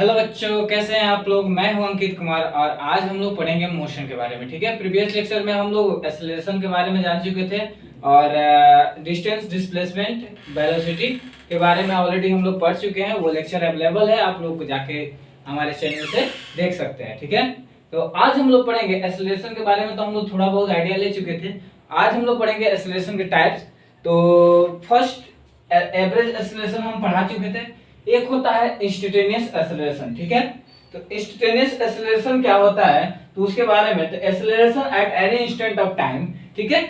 Hello बच्चों, कैसे हैं आप लोग। मैं हूं अंकित कुमार और आज हम लोग पढ़ेंगे मोशन के बारे में। ठीक है, प्रीवियस लेक्चर में हम लोग एक्सेलरेशन के बारे में जान चुके थे और डिस्टेंस, डिस्प्लेसमेंट, वेलोसिटी के बारे में ऑलरेडी हम लोग पढ़ चुके हैं। वो लेक्चर अवेलेबल है, आप लोग जाके हमारे चैनल से देख सकते हैं। ठीक है, तो आज हम लोग पढ़ेंगे एक्सेलरेशन के बारे में। तो हम लोग थोड़ा बहुत आइडिया ले चुके थे। आज हम लोग पढ़ेंगे एक्सेलरेशन के टाइप्स। तो फर्स्ट एवरेज एक्सेलरेशन हम पढ़ा चुके थे। एक होता है इंस्टेंटेनियस एक्सेलरेशन। ठीक है, तो इंस्टेंटेनियस एक्सेलरेशन क्या होता है तो उसके बारे में, तो acceleration at any instant of time. ठीक है,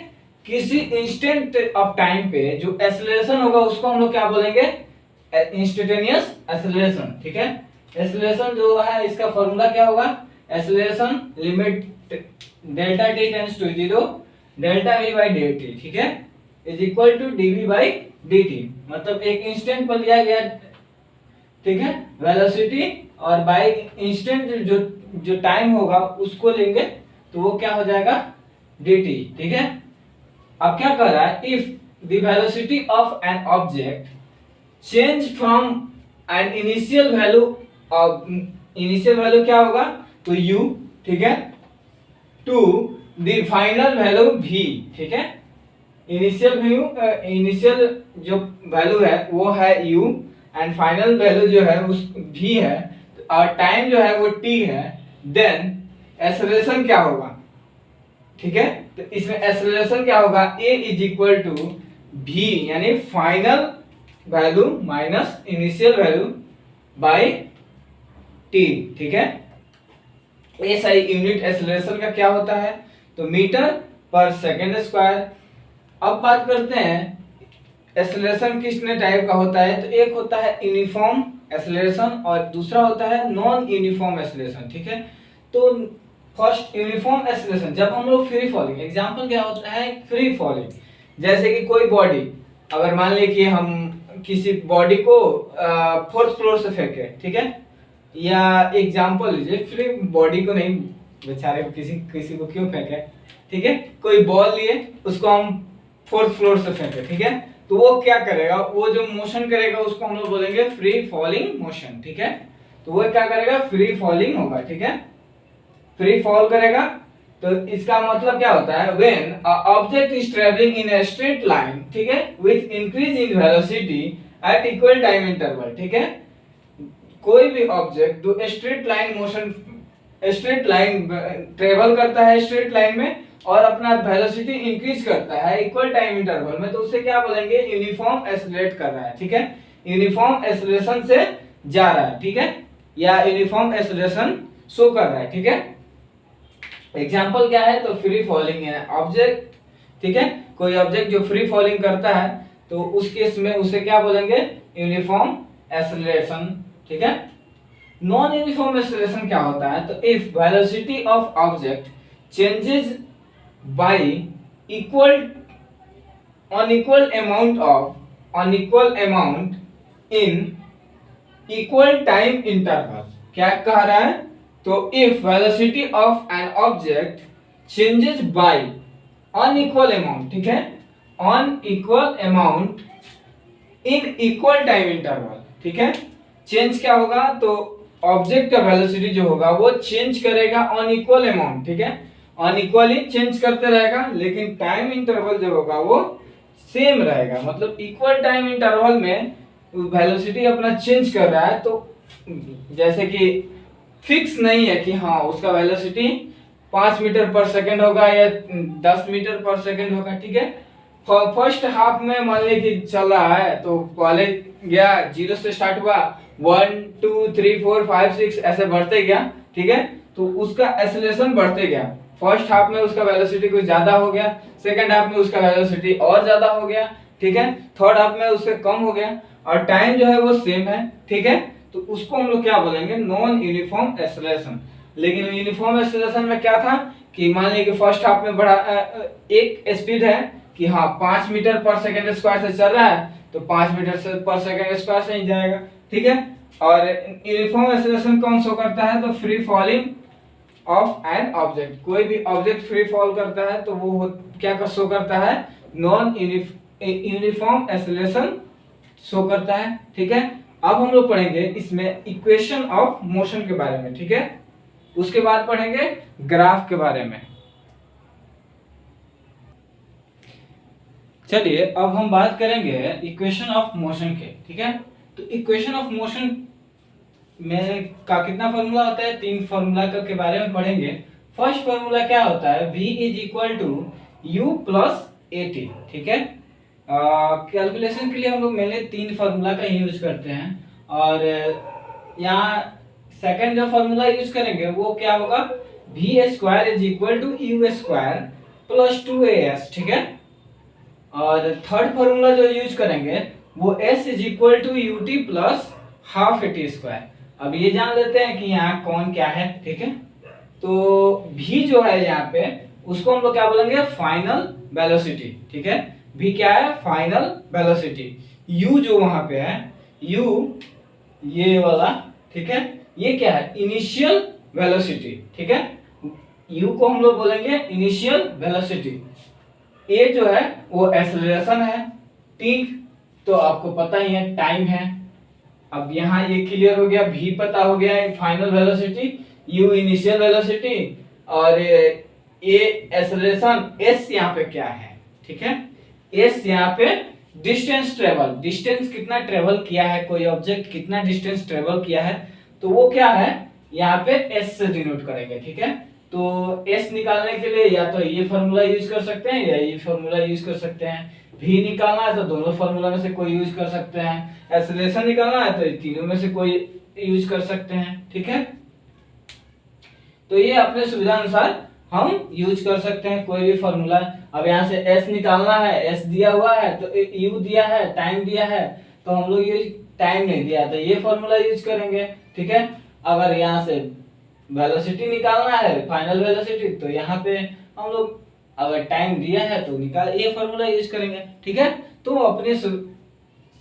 किसी इंस्टेंट ऑफ टाइम पे जो एक्सेलरेशन होगा उसको हम लोग क्या बोलेंगे, इंस्टेंटेनियस एक्सेलरेशन। ठीक है, एक्सेलरेशन जो है इसका फॉर्मूला क्या होगा, acceleration limit delta t tends to 0 delta v by dt। ठीक है, is equal to dv by dt। मतलब एक इंस्टेंट पर लिया गया, ठीक है, वेलोसिटी, और बाय इंस्टेंट जो टाइम होगा उसको लेंगे तो वो क्या हो जाएगा, dt। ठीक है, अब क्या कर रहा है, if the velocity of an object change from an initial value of, initial value क्या होगा तो u, ठीक है, to the final value v। ठीक है, इनिशियल वैल्यू, इनिशियल जो वैल्यू है वो है u एंड फाइनल वैल्यू जो है उस v है, और टाइम जो है वो t है। देन एक्सेलरेशन क्या होगा, ठीक है, तो इसमें एक्सेलरेशन क्या होगा, a is equal to v यानी final value minus initial value by t। ठीक है, ऐसा ही यूनिट एक्सेलरेशन का क्या होता है तो मीटर पर सेकेंड स्क्वायर। अब बात करते हैं एक्सेलरेशन कितने टाइप का होता है, तो एक होता है यूनिफॉर्म एक्सेलरेशन और दूसरा होता है नॉन यूनिफॉर्म एक्सेलरेशन। ठीक है, तो फर्स्ट यूनिफॉर्म एक्सेलरेशन, जब हम लोग फ्री फॉलिंग, एग्जांपल क्या होता है फ्री फॉलिंग, जैसे कि कोई बॉडी, अगर मान लीजिए कि हम किसी बॉडी को फोर्थ फ्लोर से फेंके, ठीक है, या एग्जांपल लीजिए, फ्री बॉडी को नहीं, बेचारे किसी किसी को क्यों फेंके, ठीक है, कोई बॉल लिए उसको हम फोर्थ फ्लोर से फेंके, ठीक है, तो वो क्या करेगा, वो जो मोशन करेगा उसको हम लोग बोलेंगे फ्री फॉलिंग मोशन। ठीक है, तो वो क्या करेगा, फ्री फॉलिंग होगा। ठीक है, फ्री फॉल करेगा। तो इसका मतलब क्या होता है, when a object is travelling in a straight line, ठीक है, with increase in velocity at equal time interval. ठीक है, कोई भी ऑब्जेक्ट जो straight line motion, straight line travel करता है स्ट्रेट लाइन में और अपना वेलोसिटी इंक्रीज करता है इक्वल टाइम इंटरवल में, तो उसे क्या बोलेंगे, यूनिफॉर्म एक्सेलरेट कर रहा है। ठीक है, यूनिफॉर्म एक्सेलरेशन से जा रहा है। ठीक है, या यूनिफॉर्म एक्सेलरेशन शो कर रहा है। ठीक है, एग्जांपल क्या है तो फ्री फॉलिंग है ऑब्जेक्ट। ठीक है, कोई ऑब्जेक्ट जो फ्री फॉलिंग करता है तो उस केस में उसे क्या बोलेंगे, यूनिफॉर्म एक्सेलरेशन। ठीक है, नॉन यूनिफॉर्म एक्सेलरेशन क्या होता है, तो if velocity of object changes by equal unequal amount in equal time interval। क्या कह रहा है, तो if velocity of an object changes by unequal amount, ठीक है, unequal amount in equal time interval। ठीक है, चेंज क्या होगा तो ऑब्जेक्ट का वेलोसिटी जो होगा वो चेंज करेगा अनइक्वल अमाउंट। ठीक है, अनइक्वली चेंज करते रहेगा, लेकिन टाइम इंटरवल जो होगा वो सेम रहेगा। मतलब इक्वल टाइम इंटरवल में वेलोसिटी अपना चेंज कर रहा है, तो जैसे कि फिक्स नहीं है कि हाँ उसका वेलोसिटी 5 मीटर पर सेकंड होगा या 10 मीटर पर सेकंड होगा। ठीक है, फर्स्ट हाफ में मान लीजिए कि चल रहा है तो पहले गया 0 से स्टार्ट हुआ, 1 2 3 4 5 6 ऐसे बढ़ते गया। ठीक है, तो उसका एक्सेलरेशन बढ़ते गया। फर्स्ट हाफ में उसका वेलोसिटी कुछ ज्यादा हो गया, सेकंड हाफ में उसका वेलोसिटी और ज्यादा हो गया। ठीक है, थर्ड हाफ में उससे कम हो गया, और टाइम जो है वो सेम है। ठीक है, तो उसको हम लोग क्या बोलेंगे, नॉन यूनिफॉर्म एक्सेलरेशन। लेकिन यूनिफॉर्म एक्सेलरेशन में क्या था कि मान लीजिए कि फर्स्ट हाफ में बड़ा एक स्पीड है कि हाँ 5 मीटर पर सेकंड स्क्वायर से चल रहा है, तो 5 मीटर से पर सेकंड स्क्वायर से ही जाएगा। ठीक है, और यूनिफॉर्म एक्सेलरेशन कौन शो करता है, तो free falling of an object. कोई भी ऑब्जेक्ट फ्री फॉल करता है तो वो क्या कर शो करता है, नॉन यूनिफॉर्म एक्सेलरेशन शो करता है। ठीक है, अब हम लोग पढ़ेंगे इसमें इक्वेशन ऑफ मोशन के बारे में, ठीक है। उसके बाद पढ़ेंगे ग्राफ के बारे में। चलिए अब हम बात करेंगे इक्वेशन ऑफ मोशन के, ठीक है। तो इक्वेशन ऑफ मोशन में का कितना फॉर्मूला होता है, 3 फॉर्मूला के बारे में पढ़ेंगे। फर्स्ट फॉर्मूला क्या होता है, v is equal to u plus a t, ठीक है। कैलकुलेशन के लिए हम लोग मेनली 3 फार्मूला का यूज करते हैं, और यहाँ सेकंड जो फार्मूला यूज करेंगे वो क्या होगा, v square is equal to u square plus 2as, ठीक है। और थर्ड फार्मूला जो यूज करेंगे वो s is equal to u t plus half a t square. अब ये जान लेते हैं कि यहाँ कौन क्या है, ठीक है। तो v जो है यहाँ पे उसको हम लोग क्या बोलेंगे, फाइनल वेलोसिटी, ठीक है। v क्या है, फाइनल वेलोसिटी। u जो वहां पे है, u ये वाला, ठीक है, ये क्या है, इनिशियल वेलोसिटी, ठीक है। u को हम लोग बोलेंगे इनिशियल वेलोसिटी। a जो है वो एक्सेलरेशन है, t तो आपको पता ही है टाइम है। अब यहाँ ये क्लियर हो गया, v पता हो गया final velocity, u initial velocity, और ए एक्सेलरेशन, s यहाँ पे क्या है, ठीक है। s यहाँ पे डिस्टेंस ट्रेवल, डिस्टेंस कितना ट्रेवल किया है, कोई ऑब्जेक्ट कितना डिस्टेंस ट्रेवल किया है, तो वो क्या है यहाँ पे s से डिनोट करेंगे, ठीक है। तो s निकालने के लिए या तो ये फॉर्मूला यूज कर सकते हैं या ये फॉर्मूला यूज कर सकते हैं। v निकालना है तो दोनों फॉर्मूला में से कोई यूज कर सकते हैं। एक्सेलरेशन निकालना है तो ये तीनों में से कोई यूज कर सकते हैं, ठीक है। तो ये अपने सुविधा अनुसार हम यूज कर सकते हैं कोई भी फॉर्मूला। अब यहाँ से s निकालना है, s दिया हुआ है तो u दिया है, टाइम दिया है, तो हम लोग यूज, टाइम नहीं दिया तो ये फॉर्मूला यूज करेंगे, ठीक है। अगर यहाँ से वेलोसिटी निकालना है, फाइनल वेलोसिटी, तो यहाँ पे हम लोग अगर टाइम दिया है तो निकाल, ये फॉर्मूला यूज करेंगे, ठीक है। तो अपने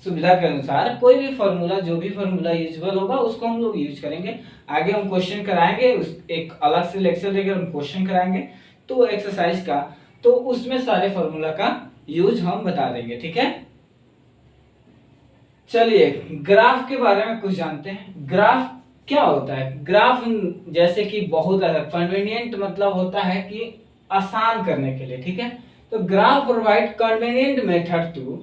सुविधा के अनुसार कोई भी फॉर्मूला, जो भी फॉर्मूला यूजेबल होगा उसको हम लोग यूज करेंगे। आगे हम क्वेश्चन कराएंगे, एक अलग से लेक्चर लेकर हम क्वेश्चन कराएंगे तो एक्सरसाइज का, तो उसमें सारे फॉर्मूला का यूज हम बता देंगे, ठीक है। चलिए ग्राफ के बारे में कुछ जानते हैं। ग्राफ क्या होता है, ग्राफ जैसे कि बहुत कन्वीनियंट मतलब होता है कि आसान करने के लिए, ठीक है। तो graph provide convenient method to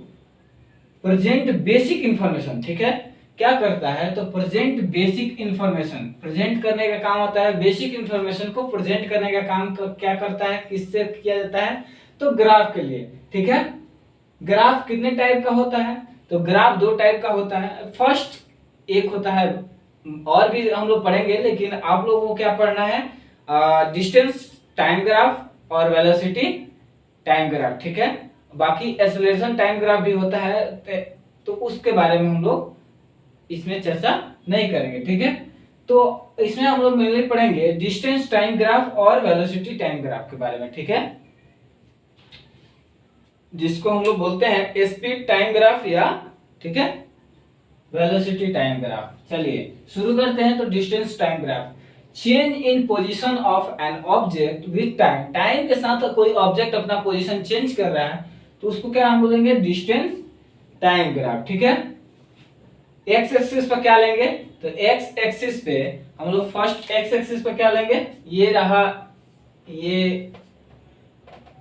present basic information, ठीक है। क्या करता है, तो प्रेजेंट बेसिक इंफॉर्मेशन, प्रेजेंट करने का काम होता है, बेसिक इंफॉर्मेशन को प्रेजेंट करने का काम क्या करता है, किससे किया जाता है, तो ग्राफ के लिए, ठीक है। ग्राफ कितने टाइप का होता है, तो ग्राफ 2 टाइप का होता है। फर्स्ट एक होता है, और भी हम लोग पढ़ेंगे लेकिन आप लोगों को क्या पढ़ना है, डिस्टेंस टाइम ग्राफ और वेलोसिटी टाइम ग्राफ, ठीक है। बाकी एक्सेलरेशन टाइम ग्राफ भी होता है, तो उसके बारे में हम लोग इसमें चर्चा नहीं करेंगे, ठीक है। तो इसमें हम लोग मेनली पढ़ेंगे डिस्टेंस टाइम ग्राफ और वेलोसिटी टाइम ग्राफ के बारे में, ठीक है, जिसको हम लोग बोलते हैं स्पीड टाइम ग्राफ या, ठीक है, वेलोसिटी टाइम ग्राफ। चलिए शुरू करते हैं। तो distance time graph, change in position of an object with time, time के साथ कोई ऑब्जेक्ट अपना पोजीशन चेंज कर रहा है तो उसको क्या हम बोलेंगे, डिस्टेंस टाइम ग्राफ, ठीक है। एक्स एक्सिस पर क्या लेंगे, तो एक्स एक्सिस पे हम लोग फर्स्ट एक्स एक्सिस पे क्या लेंगे, ये रहा, ये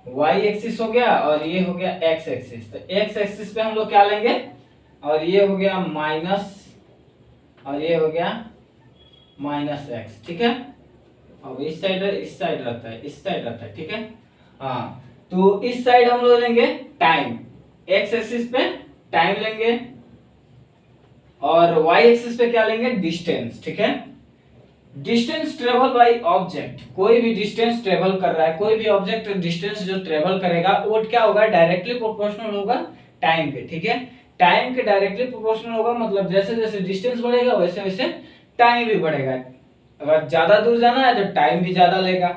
वाई एक्सिस हो गया और ये हो गया एक्स एक्सिस। तो एक्स एक्सिस पे हम लोग क्या लेंगे, और ये हो गया माइनस, और ये हो गया माइनस एक्स, ठीक है। अब इस साइड रहता है, इस साइड रहता है, ठीक है। हाँ, तो इस साइड हम लोग लेंगे टाइम, एक्स एक्सिस पे टाइम लेंगे और वाई एक्सिस पे क्या लेंगे, डिस्टेंस, ठीक है। डिस्टेंस ट्रेवल बाय ऑब्जेक्ट, कोई भी डिस्टेंस ट्रेवल कर रहा है, कोई भी ऑब्जेक्ट डिस्टेंस जो ट्रेवल करेगा वो क्या होगा, डायरेक्टली प्रोपोर्शनल होगा टाइम के, ठीक है। टाइम के डायरेक्टली प्रोपोर्शनल होगा, मतलब जैसे जैसे डिस्टेंस बढ़ेगा वैसे वैसे टाइम भी बढ़ेगा। अगर ज्यादा दूर जाना है तो टाइम भी ज्यादा लेगा,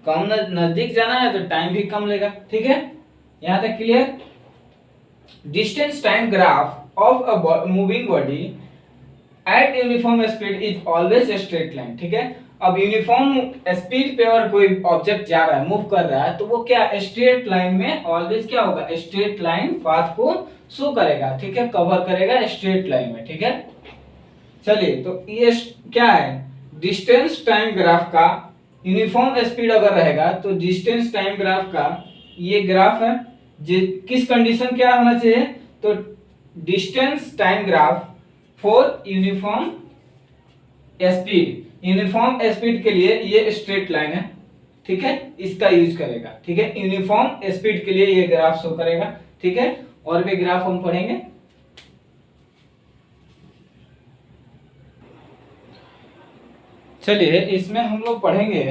कम नजदीक जाना है तो टाइम भी कम लेगा, ठीक है। यहां तक clear. Distance time graph of a moving body at uniform speed is always a straight line, ठीक है। अब यूनिफॉर्म स्पीड पे और कोई ऑब्जेक्ट जा रहा है, मूव कर रहा है, तो वो क्या स्ट्रेट लाइन में ऑलवेज क्या होगा, स्ट्रेट लाइन पाथ को शो करेगा, ठीक है, कवर करेगा स्ट्रेट लाइन में, ठीक है। चलिए तो ये क्या है, डिस्टेंस टाइम ग्राफ का यूनिफॉर्म स्पीड अगर रहेगा तो डिस्टेंस टाइम ग्राफ का ये ग्राफ है, किस कंडीशन क्या होना चाहिए, तो distance time graph for uniform speed, uniform speed के लिए ये स्ट्रेट लाइन है, ठीक है, इसका यूज करेगा, ठीक है, यूनिफॉर्म स्पीड के लिए ये ग्राफ शो करेगा, ठीक है। और भी ग्राफ हम पढ़ेंगे। चलिए इसमें हम लोग पढ़ेंगे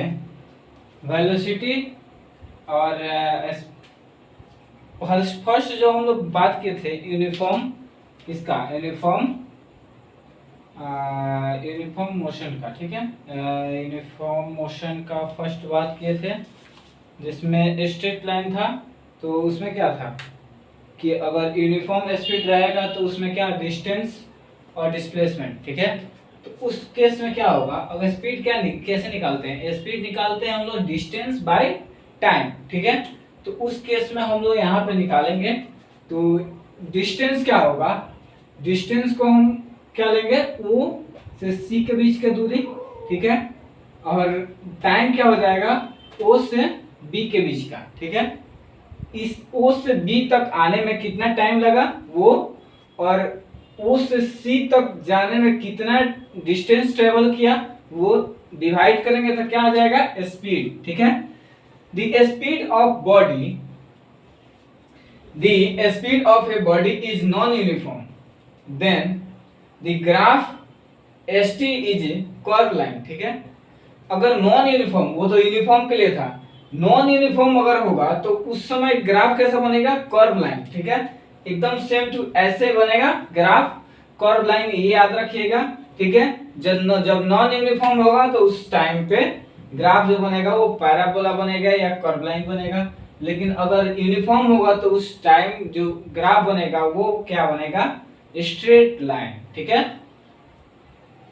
वेलोसिटी और फर्स्ट जो हम लोग बात किए थे यूनिफॉर्म, इसका यूनिफॉर्म मोशन का, ठीक है, यूनिफॉर्म मोशन का फर्स्ट बात किए थे जिसमें स्ट्रेट लाइन था। तो उसमें क्या था कि अगर यूनिफॉर्म स्पीड रहेगा तो उसमें क्या डिस्टेंस और डिस्प्लेसमेंट, ठीक है। तो उस केस में क्या होगा, अगर स्पीड कैसे निकालते हैं, स्पीड निकालते हैं हम लोग डिस्टेंस बाय टाइम, ठीक है। तो उस केस में हम लोग यहाँ पे निकालेंगे तो डिस्टेंस क्या होगा, डिस्टेंस को हम क्या लेंगे, O से C के बीच की दूरी, ठीक है, और टाइम क्या हो जाएगा, O से B के बीच का, ठीक है। इस O से B तक आने में कितना टाइम लगा वो, और O से C तक जाने में कितना डिस्टेंस ट्रेवल किया वो डिवाइड करेंगे तो क्या आ जाएगा, स्पीड, ठीक है। The speed of body, the speed of a body is non uniform, then the graph st is curve line, ठीक है। अगर नॉन यूनिफॉर्म, वो तो यूनिफॉर्म के लिए था, नॉन यूनिफॉर्म अगर होगा तो उस समय ग्राफ कैसा बनेगा, कर्व लाइन, ठीक है, एकदम सेम टू ऐसे बनेगा ग्राफ, कर्व लाइन, ये याद रखिएगा, ठीक है। जब नॉन यूनिफॉर्म होगा तो उस टाइम पे ग्राफ जो बनेगा वो पैराबोला बनेगा या कर्व लाइन बनेगा, लेकिन अगर यूनिफॉर्म होगा तो उस टाइम जो ग्राफ बनेगा वो क्या बनेगा, स्ट्रेट लाइन, ठीक है।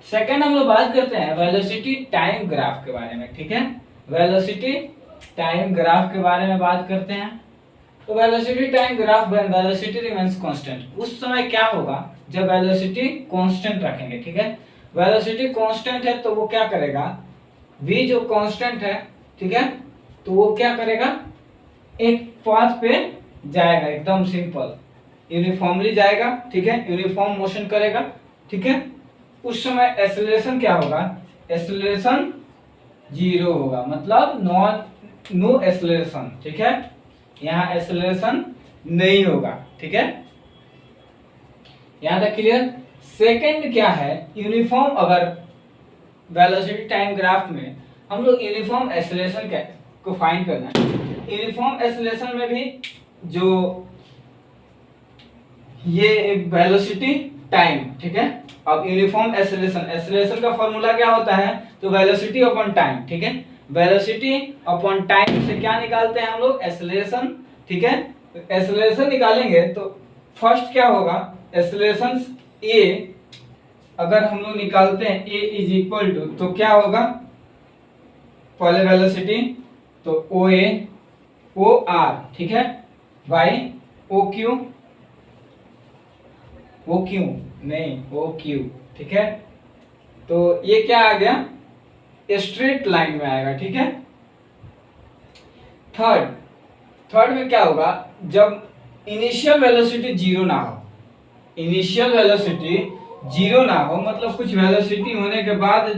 सेकंड हम लोग बात करते हैं वेलोसिटी टाइम ग्राफ के बारे में, ठीक है, वेलोसिटी टाइम ग्राफ के बारे में बात करते हैं। तो velocity time graph when velocity remains constant, उस समय क्या होगा जब वेलोसिटी कांस्टेंट रखेंगे, ठीक है। वेलोसिटी कांस्टेंट है तो वो क्या करेगा, v जो कांस्टेंट है, ठीक है, तो वो क्या करेगा, एक पाथ पे जाएगा, एकदम सिंपल यूनिफॉर्मली जाएगा, ठीक है, यूनिफॉर्म मोशन करेगा, ठीक है। उस समय एक्सेलरेशन क्या होगा, एक्सेलरेशन 0 होगा, मतलब नो एक्सेलरेशन, ठीक है, यहाँ एक्सेलरेशन नहीं होगा, ठीक है, यहाँ तक क्लियर। सेकंड क्या है, यूनिफॉर्म, अगर वेलोसिटी टाइम ग्राफ में हम लोग यूनिफॉर्म एक्सेलरेशन को फाइंड करना है, यूनिफॉर्म एक्सेलरेशन में भी जो ये वेलोसिटी टाइम, ठीक है। अब यूनिफॉर्म एक्सेलरेशन, एक्सेलरेशन का फॉर्मूला क्या होता है, तो वेलोसिटी अपॉन टाइम, ठीक है, वेलोसिटी अपॉन टाइम से क्या निकालते हैं हम लोग, एक्सेलरेशन, ठीक है। एक्सेलरेशन निकालेंगे तो फर्स्ट क्या होगा, एक्सेलरेशन a अगर हम लोग निकालते हैं a इज इक्वल टू, तो क्या होगा, पहले वेलोसिटी तो OA OR, ठीक है, बाई OQ नहीं OQ, ठीक है। तो ये क्या आ गया, स्ट्रेट लाइन में आएगा, ठीक है। थर्ड में क्या होगा, जब इनिशियल वेलोसिटी 0 ना हो, इनिशियल वेलोसिटी 0 ना हो, मतलब कुछ वेलोसिटी होने के बाद,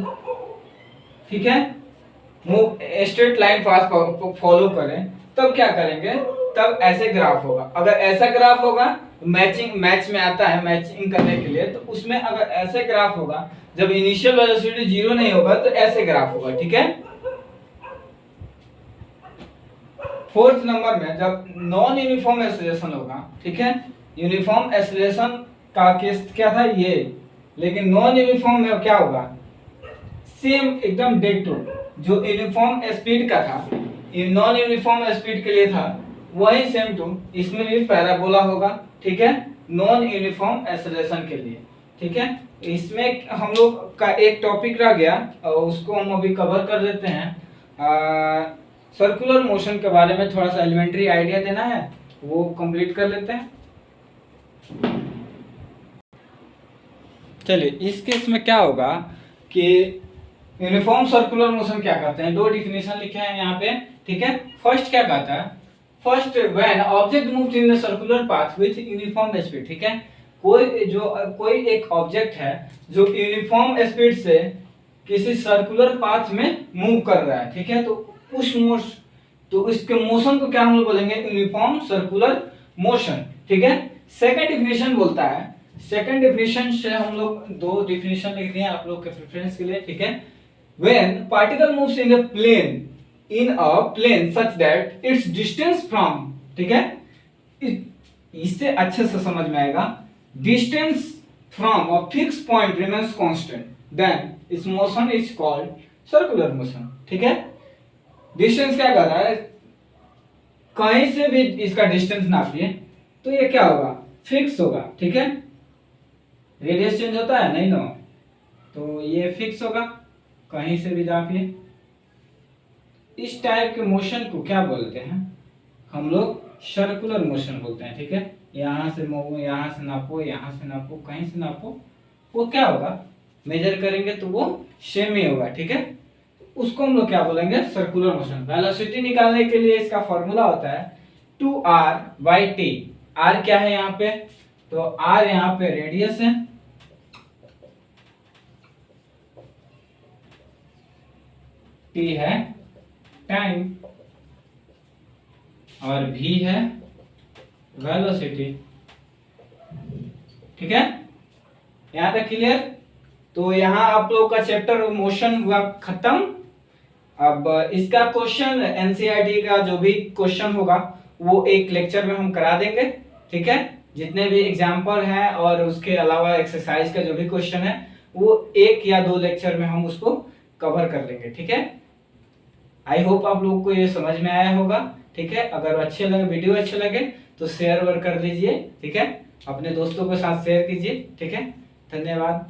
ठीक है, स्ट्रेट लाइन पाथ फॉलो करें, तब क्या करेंगे, तब ऐसे ग्राफ होगा। अगर ऐसा ग्राफ होगा, मैच में आता है मैचिंग करने के लिए, तो उसमें अगर ऐसे ग्राफ होगा, जब इनिशियल वेलोसिटी 0 नहीं होगा तो ऐसे ग्राफ होगा, ठीक है। फोर्थ नंबर में जब नॉन यूनिफॉर्म एक्सेलरेशन होगा, ठीक है, यूनिफॉर्म एक्सेलरेशन का केस क्या था ये, लेकिन नॉन यूनिफॉर्म में क्या होगा, सेम एकदम डिट्टो, जो यूनिफॉर्म स्पीड का था, नॉन यूनिफॉर्म स्पीड के लिए था, वही सेम टू इसमें भी पैराबोला होगा, ठीक है, नॉन यूनिफॉर्म एक्सेलरेशन के लिए, ठीक है। इसमें हम लोग का एक टॉपिक रह गया और उसको हम अभी कवर कर लेते हैं। सर्कुलर मोशन के बारे में थोड़ा सा एलिमेंट्री आइडिया देना है, वो कंप्लीट कर लेते हैं। चलिए इस केस में क्या होगा कि यूनिफॉर्म सर्कुलर मोशन क्या कहते हैं, दो डिफिनेशन लिखे हैं यहाँ पे, ठीक है। फर्स्ट क्या कहता है, first when object moves in the circular path with uniform speed, ठीक है। कोई एक ऑब्जेक्ट है जो यूनिफॉर्म स्पीड से किसी सर्कुलर पाथ में मूव कर रहा है, ठीक है। तो इसके मोशन को क्या हम लोग बोलेंगे, यूनिफॉर्म सर्कुलर मोशन, ठीक है। सेकंड डिफिनेशन बोलता है, सेकंड डिफिनेशन से हम लोग दो डिफिनेशन लिख दिए आप लोग के प्रेफरेंस के लिए, ठीक है। When particle moves in a plane such that its distance from, ठीक है, इससे अच्छे से समझ में आएगा, distance from a fix point remains constant, then this motion is called circular motion, ठीक है। डिस्टेंस क्या कर रहा है, कहीं से भी इसका डिस्टेंस नापिए तो ये क्या होगा, फिक्स होगा, ठीक है। रेडियस चेंज होता है नहीं, नो, तो ये फिक्स होगा, कहीं से भी नापिए। इस टाइप के मोशन को क्या बोलते हैं हम लोग, सर्कुलर मोशन बोलते हैं, ठीक है। यहाँ से मूव, यहाँ से नापो, यहाँ से नापो, कहीं से नापो, वो क्या होगा, मेजर करेंगे तो वो सेम ही होगा, ठीक है। उसको हम लोग क्या बोलेंगे, सर्कुलर मोशन। वेलोसिटी निकालने के लिए इसका फॉर्मूला होता है 2r/t। r क्या है यहाँ पे, तो r यहाँ पे रेडियस है, t है टाइम, और v है वेलोसिटी, ठीक है। यहाँ तक क्लियर। तो यहाँ आप लोग का चैप्टर मोशन हुआ खत्म। अब इसका क्वेश्चन एनसीईआरटी का जो भी क्वेश्चन होगा वो एक लेक्चर में हम करा देंगे, ठीक है। जितने भी एग्जाम्पल हैं और उसके अलावा एक्सरसाइज का जो भी क्वेश्चन है वो एक या दो लेक्चर में हम उसको कवर कर लेंगे, ठीक है। आई होप आप लोग को ये समझ में आया होगा, ठीक है। अगर अच्छे लगे, वीडियो अच्छे लगे तो शेयर कर लीजिए, ठीक है। अपने दोस्तों के साथ शेयर कीजिए, ठीक है। धन्यवाद।